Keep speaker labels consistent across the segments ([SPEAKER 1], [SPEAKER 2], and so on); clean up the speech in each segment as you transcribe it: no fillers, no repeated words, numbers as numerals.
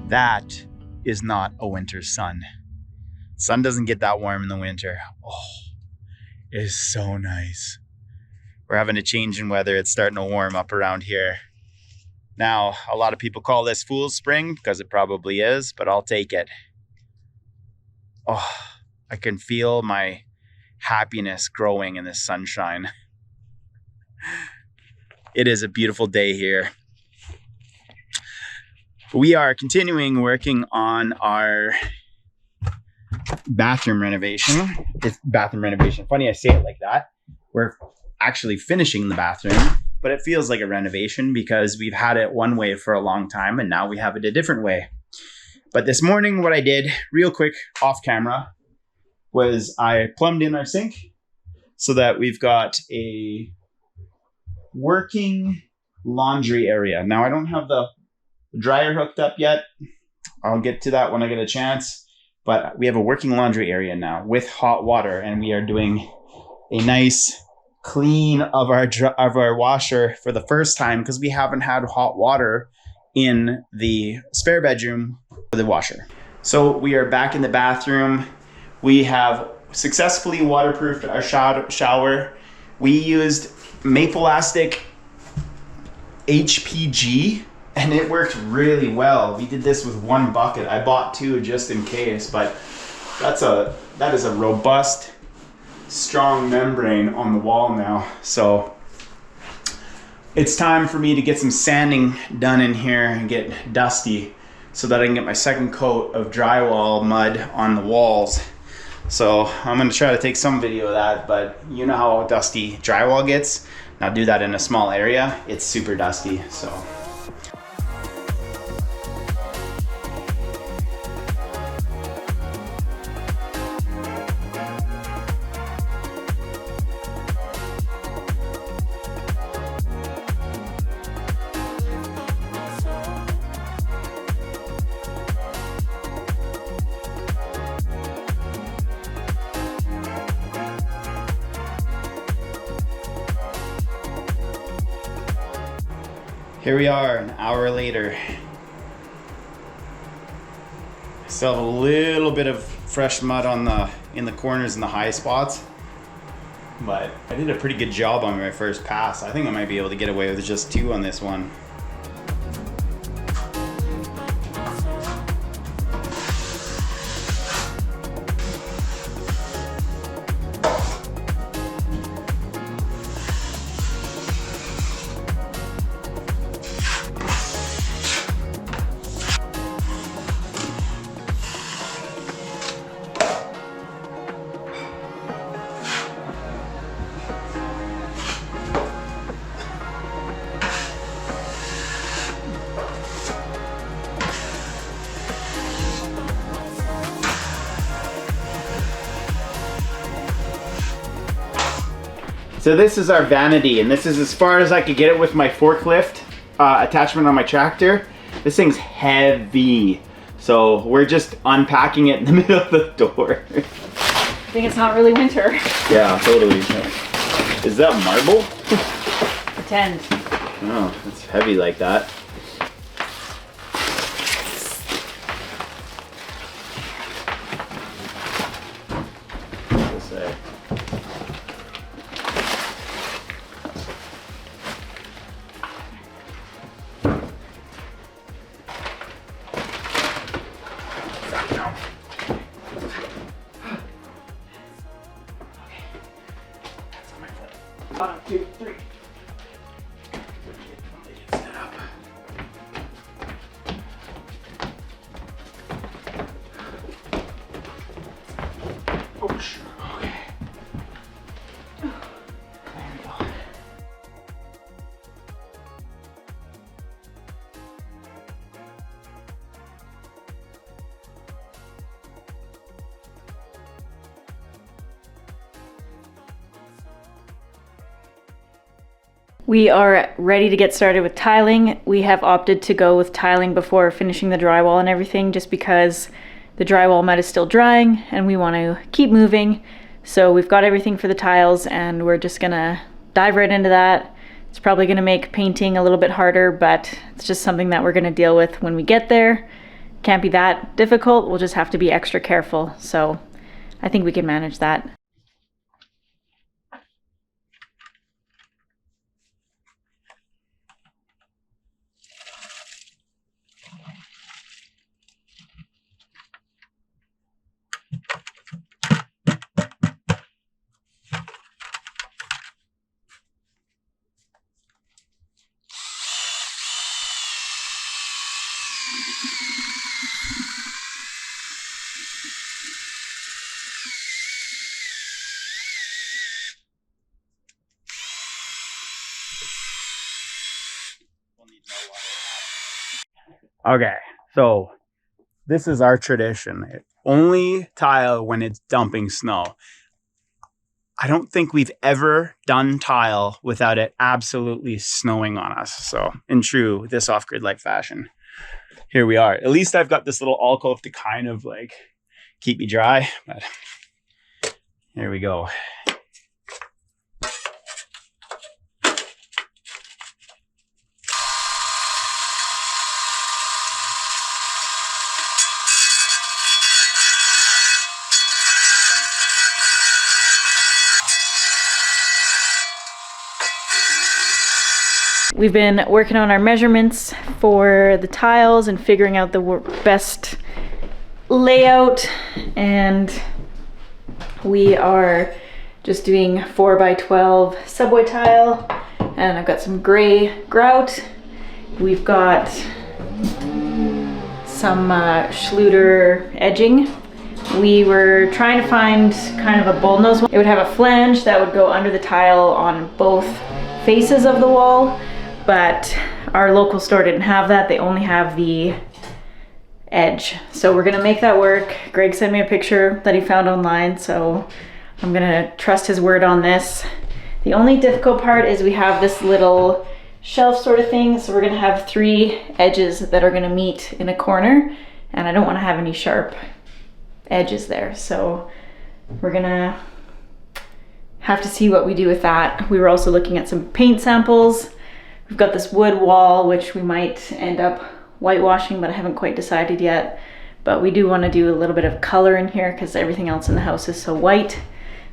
[SPEAKER 1] That is not a winter sun. Sun doesn't get that warm in the winter. Oh, it is so nice. We're having a change in weather. It's starting to warm up around here. Now, a lot of people call this fool's spring because it probably is, but I'll take it. Oh, I can feel my happiness growing in this sunshine. It is a beautiful day here. We are continuing working on our bathroom renovation. It's bathroom renovation. Funny I say it like that. We're actually finishing the bathroom, but it feels like a renovation because we've had it one way for a long time and now we have it a different way. But this morning, what I did real quick off camera was I plumbed in our sink so that we've got a working laundry area. Now I don't have the dryer hooked up yet. I'll get to that when I get a chance. But we have a working laundry area now with hot water, and we are doing a nice clean of our washer for the first time because we haven't had hot water in the spare bedroom for the washer. So we are back in the bathroom. We have successfully waterproofed our shower. We used Maple-Lastic HPG and it worked really well. We did this with one bucket. I bought two just in case, but that is a robust, strong membrane on the wall now. So it's time for me to get some sanding done in here and get dusty so that I can get my second coat of drywall mud on the walls. So I'm gonna try to take some video of that, but you know how dusty drywall gets. Now do that in a small area, it's super dusty, so. Here we are, an hour later. I still have a little bit of fresh mud in the corners and the high spots, but I did a pretty good job on my first pass. I think I might be able to get away with just 2 on this one. So this is our vanity, and this is as far as I could get it with my forklift attachment on my tractor. This thing's heavy. So we're just unpacking it in the middle of the door.
[SPEAKER 2] I think it's not really winter.
[SPEAKER 1] Yeah, totally. Is that marble?
[SPEAKER 2] Pretend.
[SPEAKER 1] Oh, it's heavy like that. One, two, three. Oh, sure. Okay. There we go.
[SPEAKER 2] We are ready to get started with tiling. We have opted to go with tiling before finishing the drywall and everything just because the drywall mud is still drying and we want to keep moving. So we've got everything for the tiles and we're just gonna dive right into that. It's probably gonna make painting a little bit harder, but it's just something that we're gonna deal with when we get there. can't be that difficult. We'll just have to be extra careful. So I think we can manage that.
[SPEAKER 1] Okay, so this is our tradition. Only tile when it's dumping snow. I don't think we've ever done tile without it absolutely snowing on us. So in true this off-grid like fashion, here we are. At least I've got this little alcove to kind of like keep me dry, but here we go.
[SPEAKER 2] We've been working on our measurements for the tiles and figuring out the best layout, and we are just doing 4x12 subway tile, and I've got some gray grout. We've got some Schluter edging. We were trying to find kind of a bullnose one. It would have a flange that would go under the tile on both faces of the wall, but our local store didn't have that. They only have the edge. So we're gonna make that work. Greg sent me a picture that he found online, so I'm gonna trust his word on this. The only difficult part is we have this little shelf sort of thing, so we're gonna have 3 edges that are gonna meet in a corner, and I don't wanna have any sharp edges there. So we're gonna have to see what we do with that. We were also looking at some paint samples. We've got this wood wall, which we might end up whitewashing, but I haven't quite decided yet. But we do want to do a little bit of color in here because everything else in the house is so white.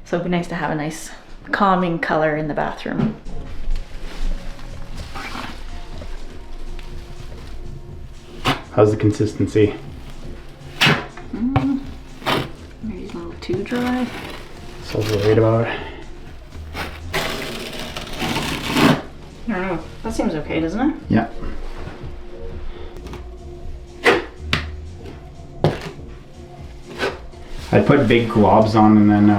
[SPEAKER 2] So it'd be nice to have a nice calming color in the bathroom.
[SPEAKER 1] How's the consistency?
[SPEAKER 2] Maybe a little too dry.
[SPEAKER 1] So worried about it.
[SPEAKER 2] I don't know. That seems okay, doesn't it?
[SPEAKER 1] Yeah. I'd put big globs on and then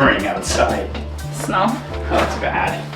[SPEAKER 1] hammering outside.
[SPEAKER 2] Snow.
[SPEAKER 1] Oh, that's bad.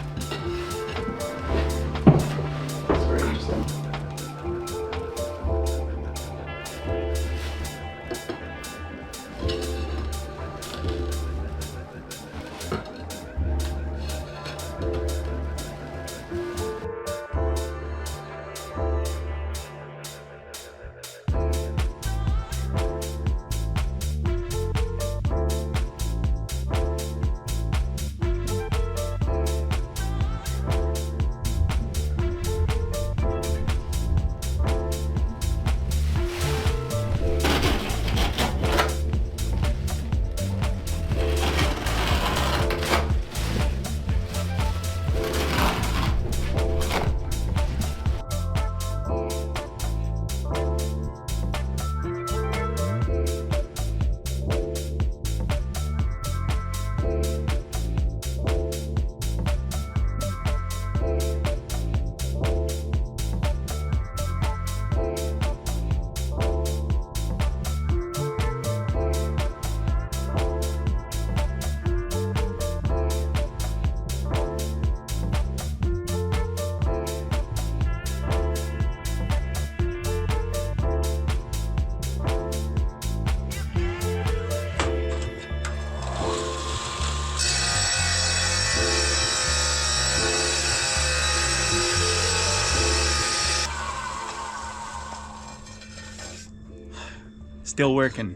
[SPEAKER 1] Still working.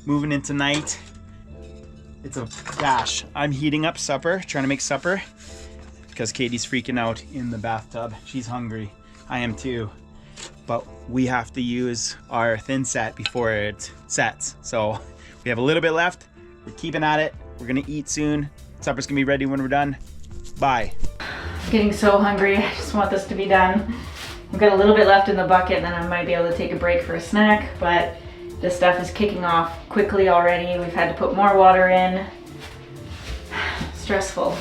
[SPEAKER 1] Moving into night. It's a dash. I'm heating up supper, trying to make supper because Katie's freaking out in the bathtub. She's hungry. I am too. But we have to use our thin set before it sets. So we have a little bit left. We're keeping at it. We're gonna eat soon. Supper's gonna be ready when we're done. Bye.
[SPEAKER 2] I'm getting so hungry. I just want this to be done. I've got a little bit left in the bucket and then I might be able to take a break for a snack, but this stuff is kicking off quickly already. We've had to put more water in. Stressful.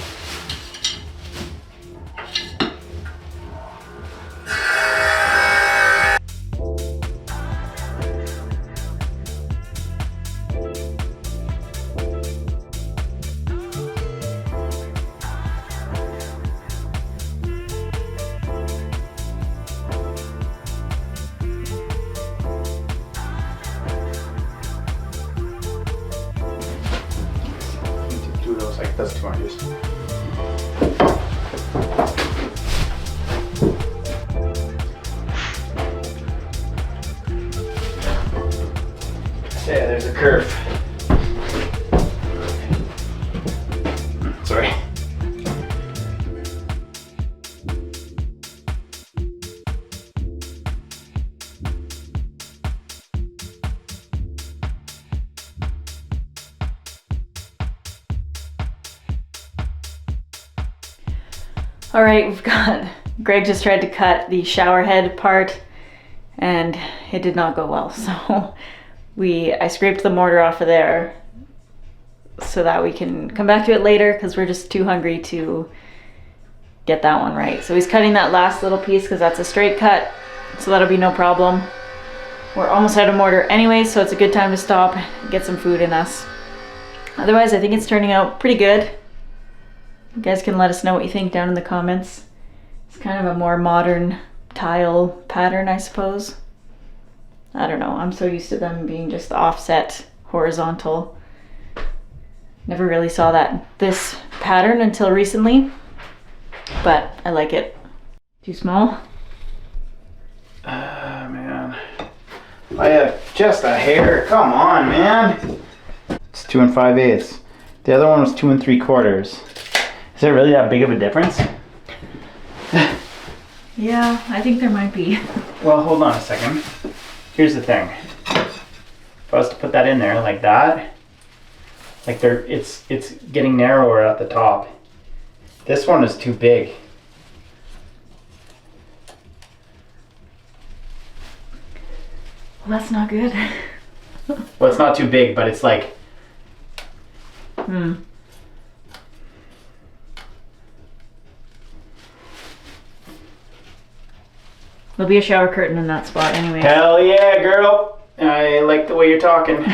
[SPEAKER 1] That's 2 oranges. Yeah, there's a curve. Sorry.
[SPEAKER 2] All right, Greg just tried to cut the shower head part and it did not go well. So I scraped the mortar off of there so that we can come back to it later because we're just too hungry to get that one right. So he's cutting that last little piece because that's a straight cut, so that'll be no problem. We're almost out of mortar anyway, so it's a good time to stop and get some food in us. Otherwise, I think it's turning out pretty good. You guys can let us know what you think down in the comments. It's kind of a more modern tile pattern, I suppose. I don't know, I'm so used to them being just offset horizontal. Never really saw this pattern until recently, but I like it. Too small?
[SPEAKER 1] Man. I have just a hair. Come on, man. It's 2 5/8. The other one was 2 3/4. Is there really that big of a difference?
[SPEAKER 2] Yeah, I think there might be.
[SPEAKER 1] Well, hold on a second. Here's the thing. If I was to put that in there like that, like it's getting narrower at the top. This one is too big.
[SPEAKER 2] Well, that's not good.
[SPEAKER 1] Well, it's not too big, but it's like...
[SPEAKER 2] There'll be a shower curtain in that spot anyway.
[SPEAKER 1] Hell yeah, girl! I like the way you're talking.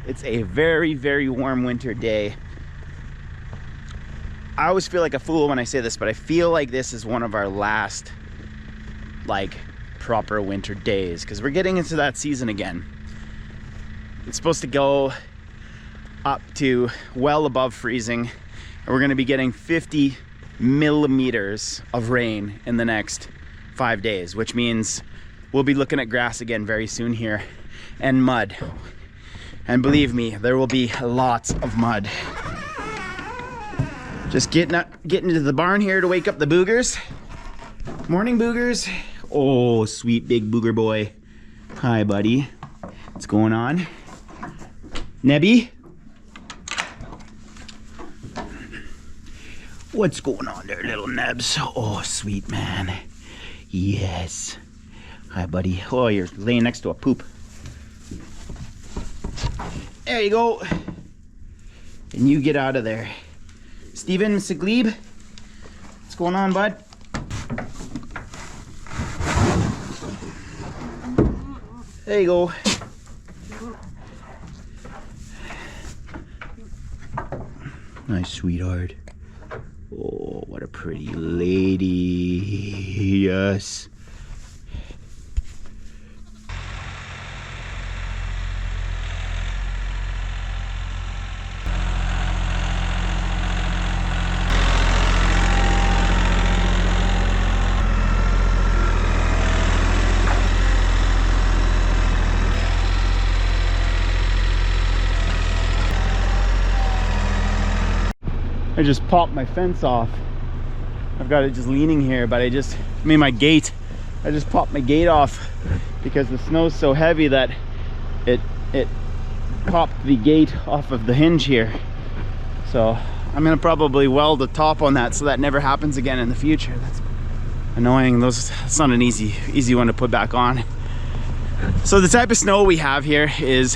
[SPEAKER 1] It's a very, very warm winter day. I always feel like a fool when I say this, but I feel like this is one of our last, like, proper winter days, because we're getting into that season again. It's supposed to go up to well above freezing, and we're going to be getting 50 millimeters of rain in the next 5 days, which means we'll be looking at grass again very soon here, and mud. And believe me, there will be lots of mud. Just getting into the barn here to wake up the boogers. Morning, boogers. Oh, sweet big booger boy. Hi, buddy. What's going on? Nebby? What's going on there, little Nebs? Oh, sweet man. Yes. Hi, buddy. Oh, you're laying next to a poop. There you go. And you get out of there. Steven, Mr. Glebe, what's going on, bud? There you go. Nice, sweetheart. Oh, what a pretty lady. Yes. I just popped my fence off. I've got it just leaning here, but I just made my gate. I just popped my gate off because the snow's so heavy that it popped the gate off of the hinge here. So I'm gonna probably weld a top on that so that never happens again in the future. That's annoying. It's not an easy one to put back on. So the type of snow we have here is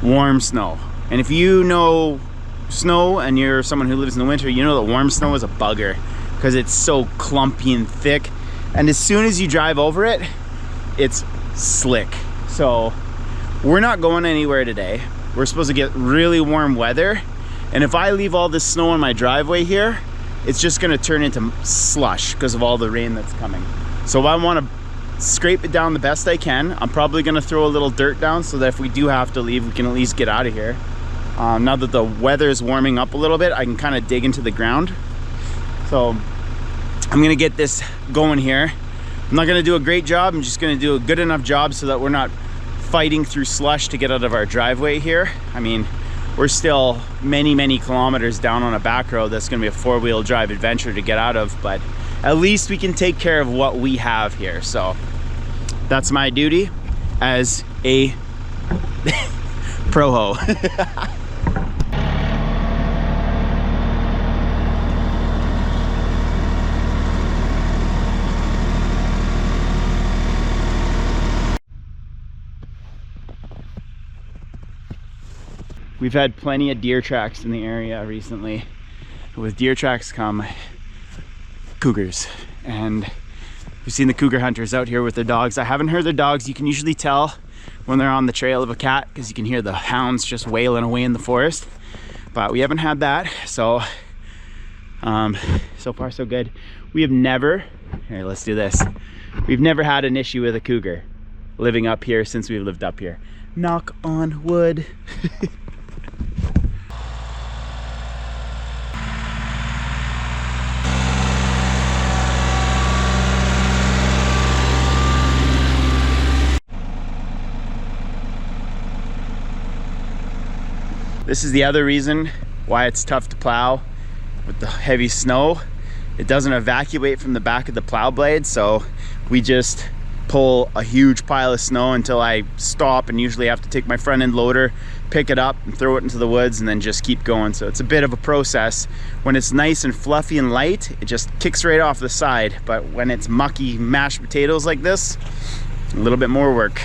[SPEAKER 1] warm snow. And if you know snow and you're someone who lives in the winter, you know that warm snow is a bugger because it's so clumpy and thick. And as soon as you drive over it, it's slick. So we're not going anywhere today. We're supposed to get really warm weather. And if I leave all this snow on my driveway here, it's just gonna turn into slush because of all the rain that's coming. So I wanna scrape it down the best I can. I'm probably gonna throw a little dirt down so that if we do have to leave, we can at least get out of here. Now that the weather is warming up a little bit, I can kind of dig into the ground. So I'm gonna get this going here. I'm not gonna do a great job. I'm just gonna do a good enough job so that we're not fighting through slush to get out of our driveway here. I mean, we're still many kilometers down on a back road that's gonna be a 4-wheel drive adventure to get out of, but at least we can take care of what we have here. So that's my duty as a pro hoe. We've had plenty of deer tracks in the area recently. With deer tracks come cougars, and we've seen the cougar hunters out here with their dogs. I haven't heard their dogs. You can usually tell when they're on the trail of a cat because you can hear the hounds just wailing away in the forest, but we haven't had that. So so far so good. We have never, here, let's do this. We've never had an issue with a cougar living up here since we've lived up here. Knock on wood. This is the other reason why it's tough to plow with the heavy snow. It doesn't evacuate from the back of the plow blade, so we just pull a huge pile of snow until I stop and usually have to take my front end loader, pick it up and throw it into the woods and then just keep going. So it's a bit of a process. When it's nice and fluffy and light, it just kicks right off the side. But when it's mucky mashed potatoes like this, a little bit more work.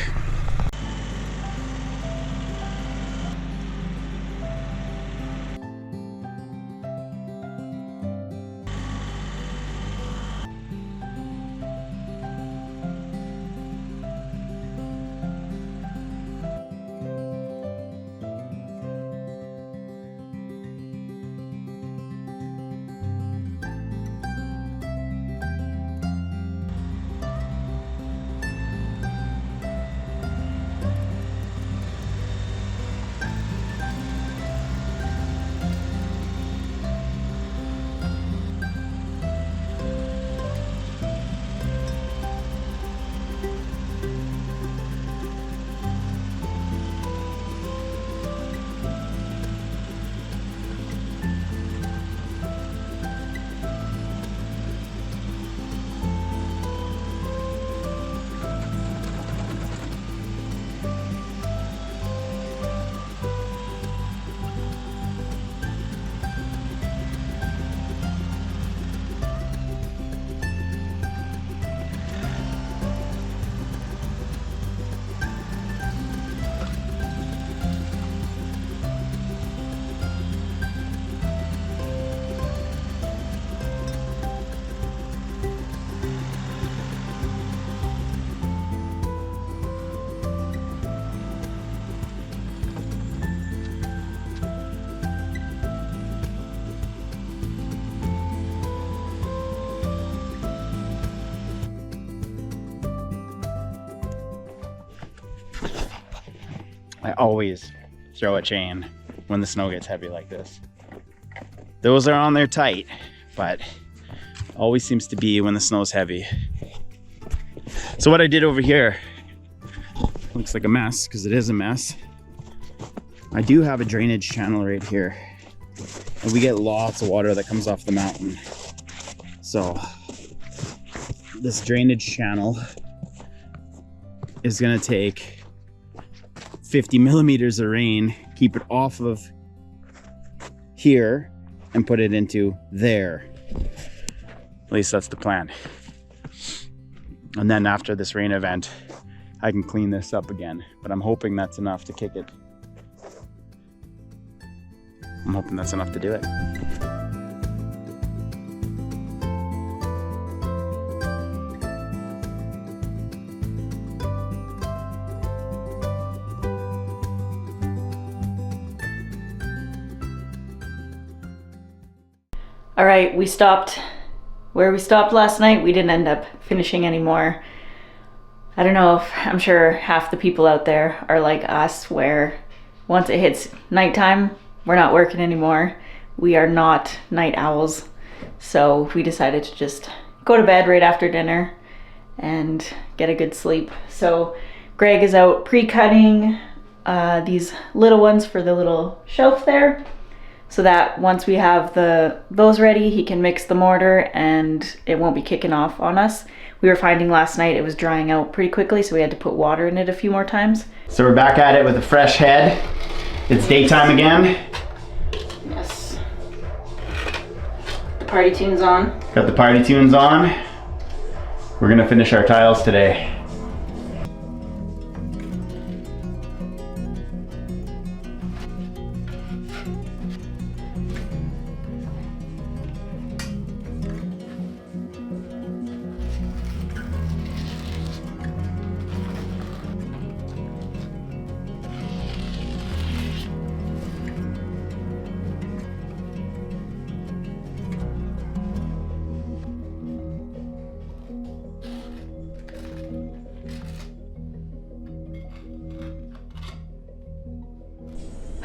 [SPEAKER 1] I always throw a chain when the snow gets heavy like this. Those are on there tight, but always seems to be when the snow's heavy. So what I did over here, looks like a mess because it is a mess. I do have a drainage channel right here. And we get lots of water that comes off the mountain. So this drainage channel is gonna take 50 millimeters of rain, keep it off of here and put it into there. At least that's the plan. And then after this rain event, I can clean this up again, but I'm hoping that's enough to kick it. I'm hoping that's enough to do it.
[SPEAKER 2] All right, we stopped where we stopped last night. We didn't end up finishing anymore. I don't know if, I'm sure half the people out there are like us, where once it hits nighttime, we're not working anymore. We are not night owls. So we decided to just go to bed right after dinner and get a good sleep. So Greg is out pre-cutting these little ones for the little shelf there, so that once we have those ready, he can mix the mortar and it won't be kicking off on us. We were finding last night it was drying out pretty quickly, so we had to put water in it a few more times.
[SPEAKER 1] So we're back at it with a fresh head. It's daytime again.
[SPEAKER 2] Yes. The party tune's on.
[SPEAKER 1] Got the party tunes on. We're gonna finish our tiles today.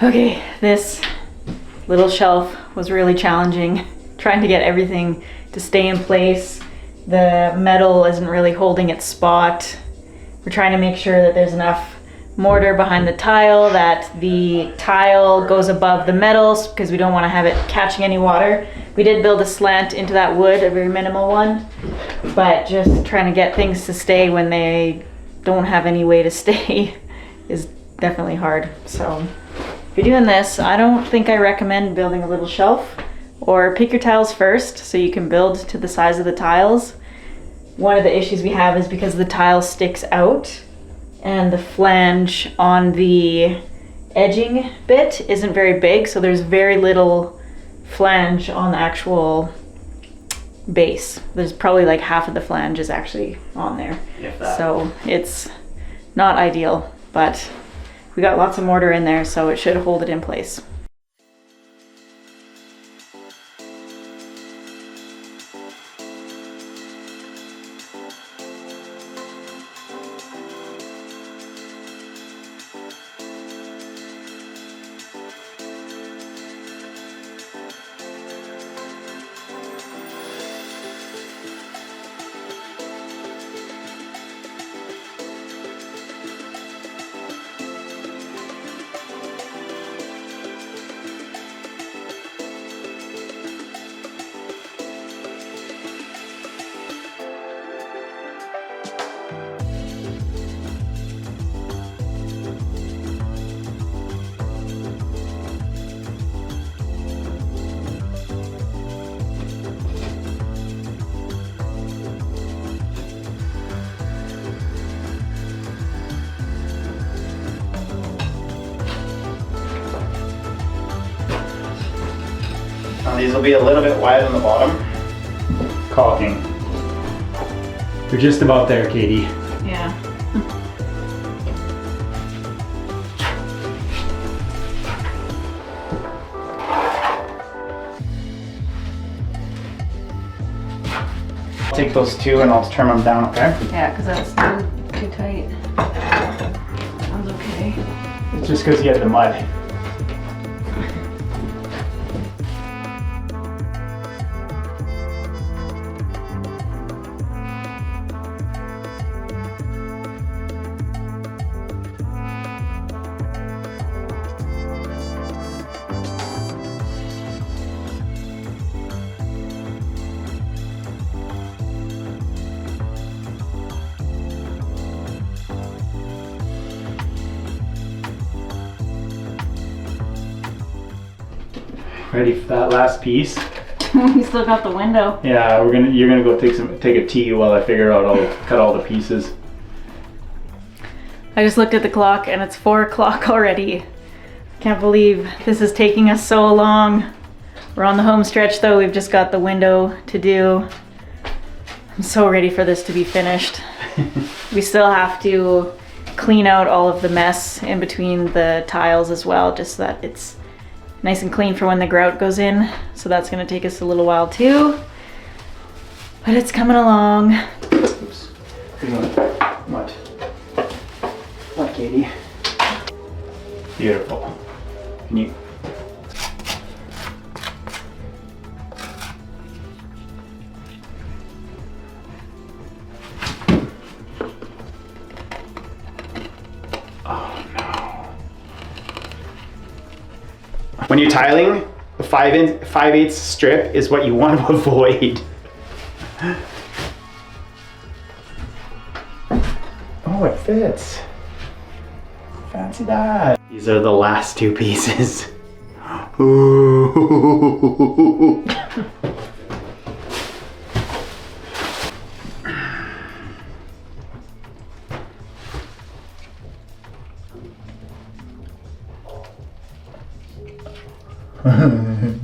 [SPEAKER 2] Okay, this little shelf was really challenging, trying to get everything to stay in place. The metal isn't really holding its spot. We're trying to make sure that there's enough mortar behind the tile, that the tile goes above the metals, because we don't want to have it catching any water. We did build a slant into that wood, a very minimal one, but just trying to get things to stay when they don't have any way to stay is definitely hard. So if you're doing this, I don't think I recommend building a little shelf, or pick your tiles first so you can build to the size of the tiles. One of the issues we have is because the tile sticks out and the flange on the edging bit isn't very big, so there's very little flange on the actual base. There's probably like half of the flange is actually on there.
[SPEAKER 1] If that.
[SPEAKER 2] So it's not ideal, but we got lots of mortar in there, so it should hold it in place.
[SPEAKER 1] Now these will be a little bit wide on the bottom. Caulking. You're just about there, Katie.
[SPEAKER 2] Yeah.
[SPEAKER 1] I'll take those two and I'll trim them down, okay?
[SPEAKER 2] Yeah, because that's too tight. Sounds okay.
[SPEAKER 1] It's just because you have the mud. Ready for that last piece?
[SPEAKER 2] We still got the window.
[SPEAKER 1] Yeah, you're gonna go take a tea while I figure out cut all the pieces.
[SPEAKER 2] I just looked at the clock and it's 4 o'clock already. Can't believe this is taking us so long. We're on the home stretch though, we've just got the window to do. I'm so ready for this to be finished. We still have to clean out all of the mess in between the tiles as well, just so that it's nice and clean for when the grout goes in. So that's gonna take us a little while too, but it's coming along.
[SPEAKER 1] Oops. What? What, Katie? Beautiful. Can you? Oh no. When you're tiling, the 5/8 strip is what you want to avoid. Oh, it fits. Fancy that. These are the last 2 pieces. Ooh.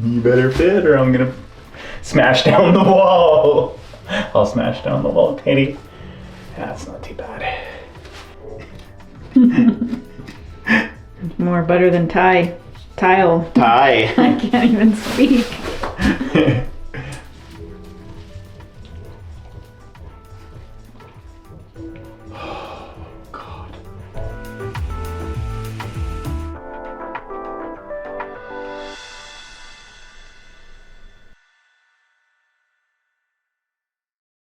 [SPEAKER 1] You better fit or I'm gonna smash down the wall. I'll smash down the wall, Katie. That's not too bad.
[SPEAKER 2] More butter than tile.
[SPEAKER 1] Tie.
[SPEAKER 2] I can't even speak.